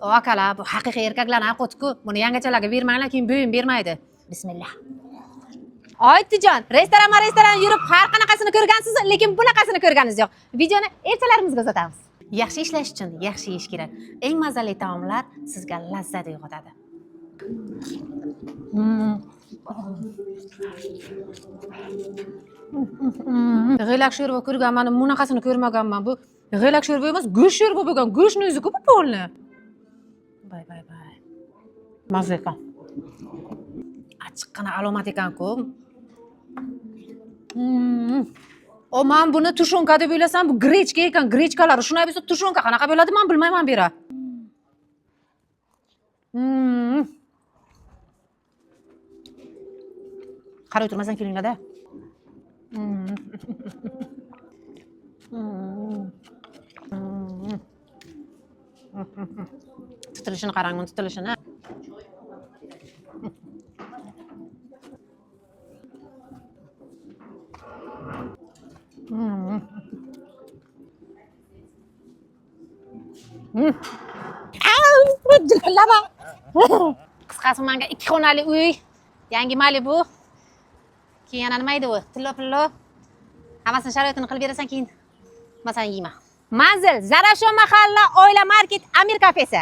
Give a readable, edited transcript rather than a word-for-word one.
Akalar, bu haqiqiy erkaklarning aqo'ti-ku. Buni yangichalarga bermanglar, keyin bo'yin bermaydi. Bismillah. Oytijon, restoran yurib har qanaqasini ko'rgansiz, lekin bunaqasini ko'rganingiz yo'q. Videoni ertalarimizga uzatamiz. Yaxshi ishlash uchun yaxshi yeyish kerak. Eng mazali taomlar sizga lazzat uyg'otadi. G'ilak sho'rva ko'rganman, bunaqasini ko'rmaganman. Bu g'ilak sho'rva emas, go'sht sho'rva bo'lgan. Go'shtni o'zi ko'p polni. Bay. Mazza ekan. Achchiqqina alomat ekan-ku. O, men buni tushunka deb o'ylasam, bu grechka ekan, grechkalar. Shunday bo'lsa, tushunka qanaqa bo'ladi, men bilmayman bera. Qarab o'tirmasdan kelinglar-da. Tutilishini qarang, uni tutilishini. Qisqasi menga 2 xonali uy, yangi Malibu. Keyin yana nima edi u? Tillo. Hammasini sharoitini qilib berasan, keyin masan yeyman. Manzil: Zarafshon mahalla oila market Amir kafesi.